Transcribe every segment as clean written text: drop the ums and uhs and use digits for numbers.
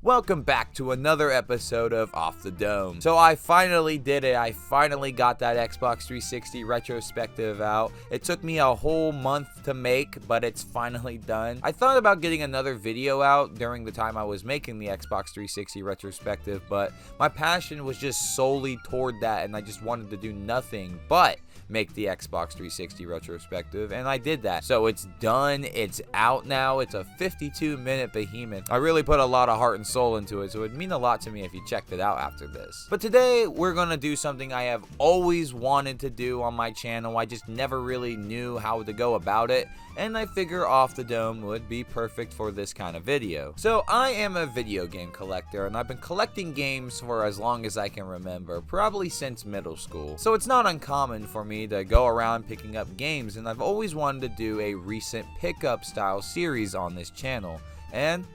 Welcome back to another episode of Off the Dome. So I finally did it. I finally got that Xbox 360 retrospective out. It took me a whole month to make, but it's finally done. I thought about getting another video out during the time I was making the Xbox 360 retrospective, but my passion was just solely toward that, and I just wanted to do nothing but make the Xbox 360 retrospective, and I did that. So it's done, it's out now, it's a 52-minute behemoth. I really put a lot of heart and soul into it, so it'd mean a lot to me if you checked it out after this. But today, we're gonna do something I have always wanted to do on my channel. I just never really knew how to go about it, and I figure Off the Dome would be perfect for this kind of video. So I am a video game collector, and I've been collecting games for as long as I can remember, probably since middle school. So it's not uncommon for me to go around picking up games, and I've always wanted to do a recent pickup style series on this channel, and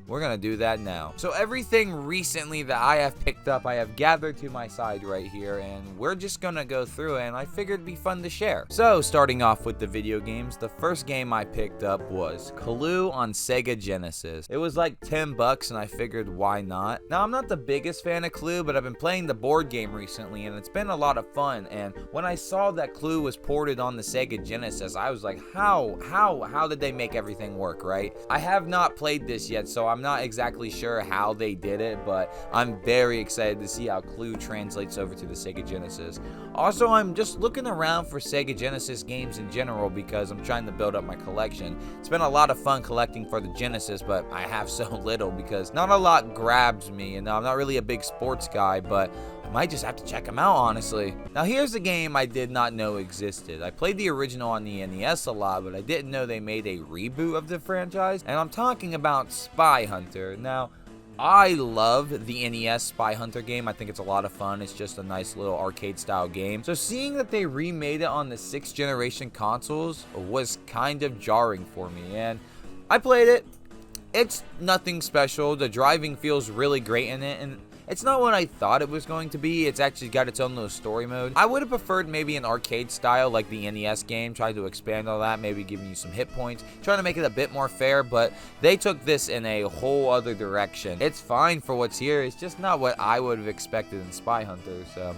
we're gonna do that now. So everything recently that I have picked up, I have gathered to my side right here, and we're just gonna go through it, and I figured it'd be fun to share. So starting off with the video games, the first game I picked up was Clue on Sega Genesis. It was like 10 bucks, and I figured why not. Now I'm not the biggest fan of Clue, but I've been playing the board game recently, and it's been a lot of fun. And when I saw that Clue was ported on the Sega Genesis, I was like, how did they make everything work, right? I have not played this yet, so I'm not exactly sure how they did it, but I'm very excited to see how Clue translates over to the Sega Genesis. Also, I'm just looking around for Sega Genesis games in general because I'm trying to build up my collection. It's been a lot of fun collecting for the Genesis, but I have so little because not a lot grabs me, and I'm not really a big sports guy, but I might just have to check them out, honestly. Now here's a game I did not know existed. I played the original on the NES a lot, but I didn't know they made a reboot of the franchise, and I'm talking about Spy Hunter. Now, I love the NES Spy Hunter game. I think it's a lot of fun. It's just a nice little arcade style game. So seeing that they remade it on the 6th generation consoles was kind of jarring for me, and I played it. It's nothing special. The driving feels really great in it, and it's not what I thought it was going to be. It's actually got its own little story mode. I would have preferred maybe an arcade style like the NES game, trying to expand on that, maybe giving you some hit points, trying to make it a bit more fair, but they took this in a whole other direction. It's fine for what's here. It's just not what I would have expected in Spy Hunter, so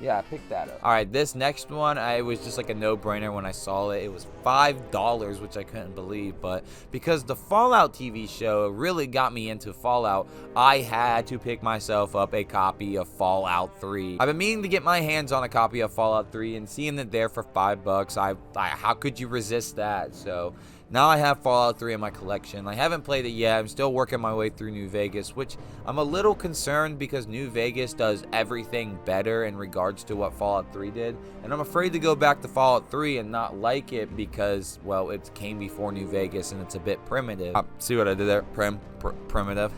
yeah, I picked that up. Alright, this next one, it was just like a no-brainer when I saw it. It was $5, which I couldn't believe, but because the Fallout TV show really got me into Fallout, I had to pick myself up a copy of Fallout 3. I've been meaning to get my hands on a copy of Fallout 3, and seeing it there for $5, how could you resist that? So now I have Fallout 3 in my collection. I haven't played it yet. I'm still working my way through New Vegas, which I'm a little concerned because New Vegas does everything better in regards to what Fallout 3 did. And I'm afraid to go back to Fallout 3 and not like it because, well, it came before New Vegas and it's a bit primitive. See what I did there? Primitive.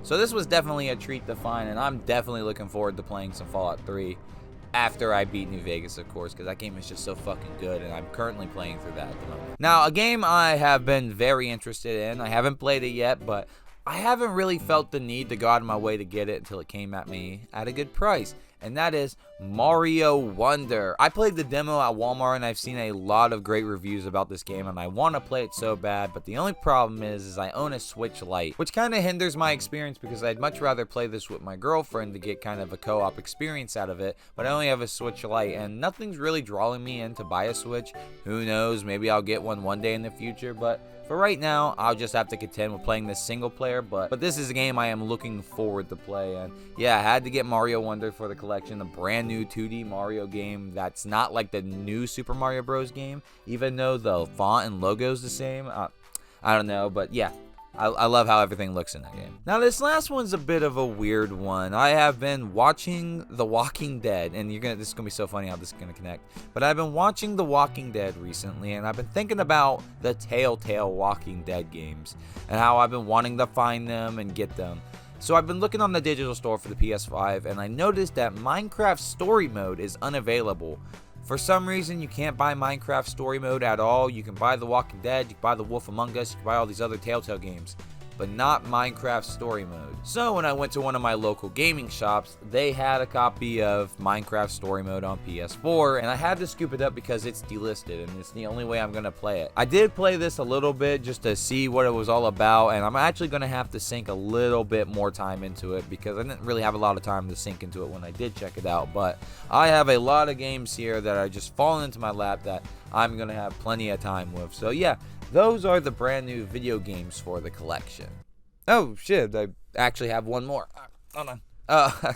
So this was definitely a treat to find, and I'm definitely looking forward to playing some Fallout 3. After I beat New Vegas, of course, because that game is just so fucking good, and I'm currently playing through that at the moment. Now, a game I have been very interested in, I haven't played it yet, but I haven't really felt the need to go out of my way to get it until it came at me at a good price, and that is Mario Wonder. I played the demo at Walmart, and I've seen a lot of great reviews about this game, and I want to play it so bad, but the only problem is I own a Switch Lite, which kind of hinders my experience because I'd much rather play this with my girlfriend to get kind of a co-op experience out of it, but I only have a Switch Lite, and nothing's really drawing me in to buy a Switch. Who knows, maybe I'll get one day in the future, but for right now, I'll just have to contend with playing this single player, but this is a game I am looking forward to play, and yeah, I had to get Mario Wonder for the collection, a brand new 2D Mario game that's not like the new Super Mario Bros. Game, even though the font and logo is the same. I don't know, but yeah. I love how everything looks in that game. Now, this last one's a bit of a weird one. I have been watching The Walking Dead, and this is gonna be so funny how this is gonna connect. But I've been watching The Walking Dead recently, and I've been thinking about the Telltale Walking Dead games and how I've been wanting to find them and get them. So I've been looking on the digital store for the PS5, and I noticed that Minecraft Story Mode is unavailable. For some reason, you can't buy Minecraft Story Mode at all. You can buy The Walking Dead, you can buy The Wolf Among Us, you can buy all these other Telltale games. but not Minecraft Story Mode. So when I went to one of my local gaming shops, they had a copy of Minecraft Story Mode on PS4, and I had to scoop it up because it's delisted, and it's the only way I'm gonna play it. I did play this a little bit just to see what it was all about, and I'm actually gonna have to sink a little bit more time into it because I didn't really have a lot of time to sink into it when I did check it out. But I have a lot of games here that are just falling into my lap that I'm gonna have plenty of time with. So yeah, those are the brand new video games for the collection. Oh shit, I actually have one more. Hold on.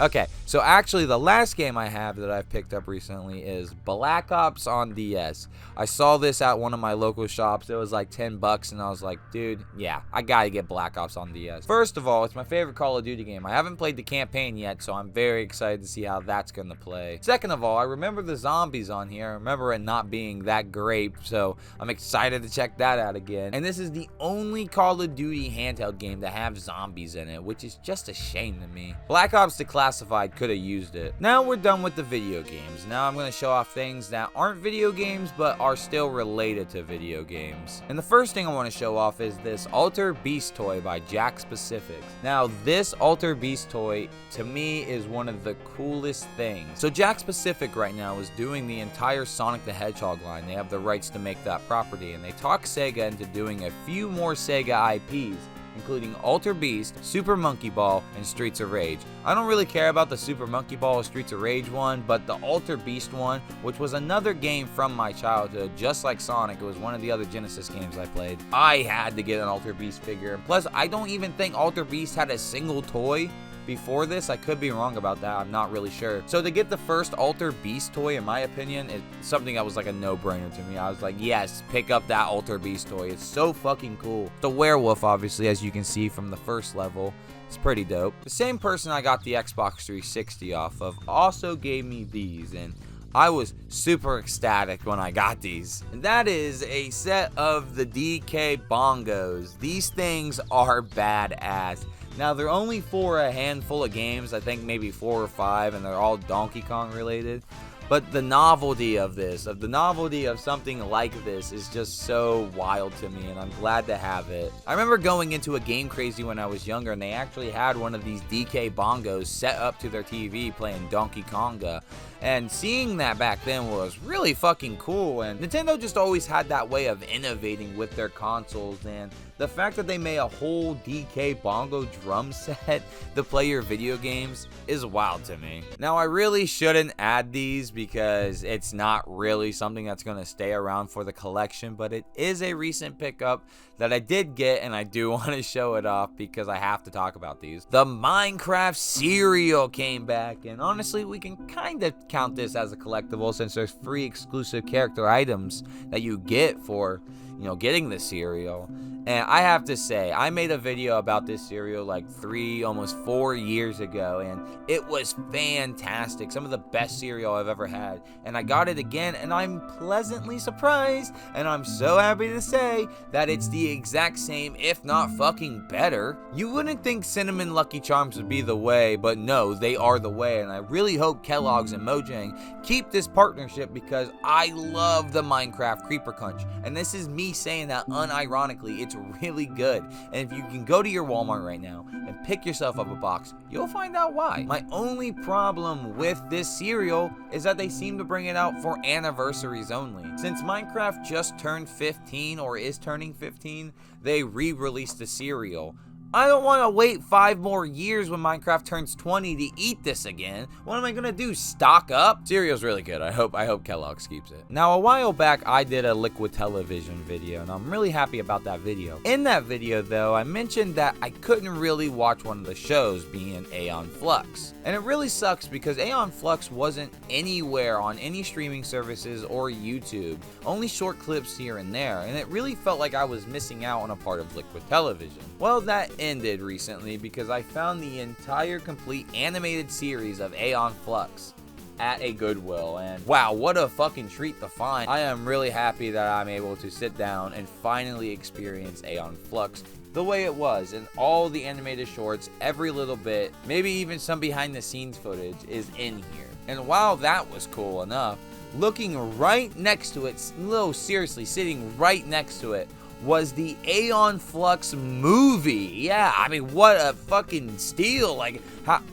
Okay, so actually the last game I have that I've picked up recently is Black Ops on DS. I saw this at one of my local shops. It was like 10 bucks, and I was like, dude, yeah, I gotta get Black Ops on DS. First of all, it's my favorite Call of Duty game. I haven't played the campaign yet, so I'm very excited to see how that's gonna play. Second of all, I remember the zombies on here. I remember it not being that great, so I'm excited to check that out again. And this is the only Call of Duty handheld game that have zombies in it, which is just a shame to me. Black Ops Declassified could have used it. Now we're done with the video games. Now I'm going to show off things that aren't video games but are still related to video games. And the first thing I want to show off is this Alter Beast toy by Jack Specifics. Now this Alter Beast toy to me is one of the coolest things. So Jack Specific right now is doing the entire Sonic the Hedgehog line. They have the rights to make that property, and they talk Sega into doing a few more Sega IPs, including Alter Beast, Super Monkey Ball, and Streets of Rage. I don't really care about the Super Monkey Ball or Streets of Rage one, but the Alter Beast one, which was another game from my childhood, just like Sonic, it was one of the other Genesis games I played. I had to get an Alter Beast figure. Plus, I don't even think Alter Beast had a single toy before this. I could be wrong about that, I'm not really sure. So to get the first Alter Beast toy, in my opinion, is something that was like a no-brainer to me. I was like, yes, pick up that Alter Beast toy. It's so fucking cool. The werewolf, obviously, as you can see from the first level, it's pretty dope. The same person I got the Xbox 360 off of also gave me these, and I was super ecstatic when I got these. And that is a set of the DK bongos. These things are badass. Now, they're only for a handful of games, I think maybe 4 or 5, and they're all Donkey Kong related. But the novelty of this, the novelty of something like this is just so wild to me, and I'm glad to have it. I remember going into a Game Crazy when I was younger, and they actually had one of these DK bongos set up to their TV playing Donkey Konga. And seeing that back then was really fucking cool, and Nintendo just always had that way of innovating with their consoles, and the fact that they made a whole DK bongo drum set to play your video games is wild to me. Now, I really shouldn't add these because it's not really something that's going to stay around for the collection, but it is a recent pickup that I did get, and I do want to show it off because I have to talk about these. The Minecraft cereal came back, and honestly, we can kind of count this as a collectible since there's free exclusive character items that you get for, you know, getting the cereal. And I have to say, I made a video about this cereal like 3, almost 4 years ago, and it was fantastic. Some of the best cereal I've ever had. And I got it again, and I'm pleasantly surprised, and I'm so happy to say that it's the exact same, if not fucking better. You wouldn't think Cinnamon Lucky Charms would be the way, but no, they are the way, and I really hope Kellogg's and Mojang keep this partnership because I love the Minecraft Creeper Crunch. And this is me saying that unironically. It's really good, and if you can go to your Walmart right now and pick yourself up a box, you'll find out why. My only problem with this cereal is that they seem to bring it out for anniversaries only. Since Minecraft just turned 15 or is turning 15, they re-released the cereal. I don't want to wait 5 more years when Minecraft turns 20 to eat this again. What am I gonna do, stock up? Cereal's really good. I hope Kellogg's keeps it. Now, a while back, I did a Liquid Television video, and I'm really happy about that video. In that video, though, I mentioned that I couldn't really watch one of the shows, being Aeon Flux. And it really sucks because Aeon Flux wasn't anywhere on any streaming services or YouTube, only short clips here and there, and it really felt like I was missing out on a part of Liquid Television. Well, that ended recently because I found the entire complete animated series of Aeon Flux at a Goodwill, and wow, what a fucking treat to find. I am really happy that I'm able to sit down and finally experience Aeon Flux the way it was, and all the animated shorts, every little bit, maybe even some behind the scenes footage is in here. And while that was cool enough, looking right next to it, no, seriously, sitting right next to it, was the Aeon Flux movie. Yeah, I mean, what a fucking steal. Like,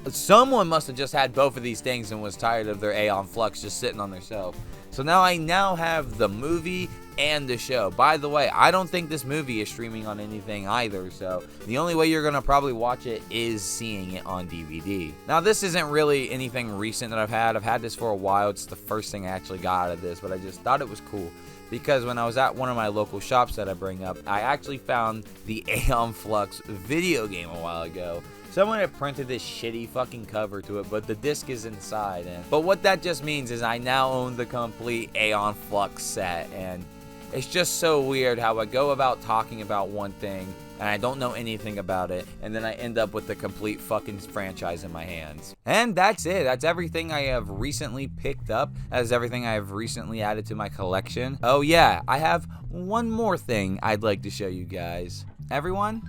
someone must have just had both of these things and was tired of their Aeon Flux just sitting on their shelf. So now I have the movie and the show. By the way, I don't think this movie is streaming on anything either, so the only way you're gonna probably watch it is seeing it on DVD. Now, this isn't really anything recent that I've had. I've had this for a while. It's the first thing I actually got out of this, but I just thought it was cool. Because when I was at one of my local shops that I bring up, I actually found the Aeon Flux video game a while ago. Someone had printed this shitty fucking cover to it, but the disc is inside. But what that just means is I now own the complete Aeon Flux set, and it's just so weird how I go about talking about one thing and I don't know anything about it, and then I end up with the complete fucking franchise in my hands. And that's it. That's everything I have recently picked up. That is everything I have recently added to my collection. Oh yeah, I have one more thing I'd like to show you guys. Everyone,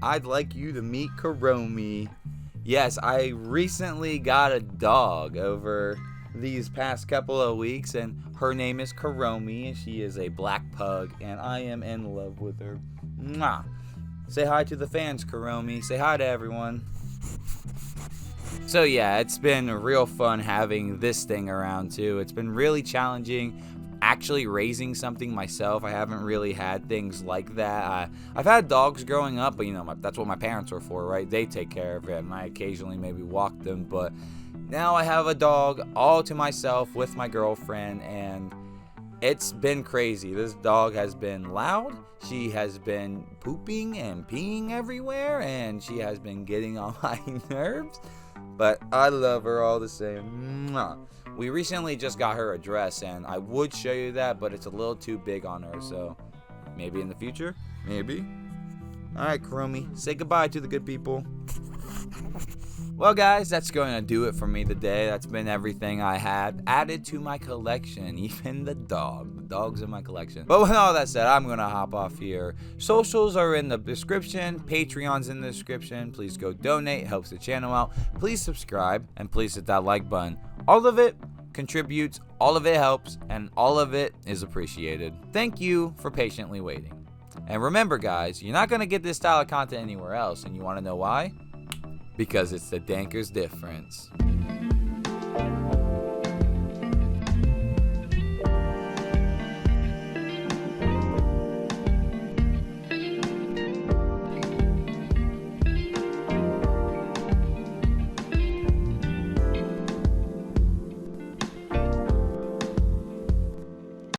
I'd like you to meet Kuromi. Yes, I recently got a dog over these past couple of weeks, and her name is Kuromi, and she is a black pug, and I am in love with her. Mwah. Say hi to the fans, Kuromi. Say hi to everyone. So yeah, it's been real fun having this thing around too. It's been really challenging actually raising something myself. I haven't really had things like that. I've had dogs growing up, but you know, that's what my parents were for, right? They take care of it, and I occasionally maybe walk them, but now I have a dog all to myself with my girlfriend, and it's been crazy. This dog has been loud. She has been pooping and peeing everywhere, and she has been getting on my nerves, but I love her all the same. Mwah. We recently just got her a dress, and I would show you that, but it's a little too big on her, so maybe in the future? Maybe. Alright, Kuromi, say goodbye to the good people. Well, guys, that's going to do it for me today. That's been everything I had added to my collection, even the dog. The dog's in my collection. But with all that said, I'm going to hop off here. Socials are in the description. Patreon's in the description. Please go donate. It helps the channel out. Please subscribe, and please hit that like button. All of it contributes, all of it helps, and all of it is appreciated. Thank you for patiently waiting. And remember, guys, you're not going to get this style of content anywhere else, and you want to know why? Because it's the Dankers difference.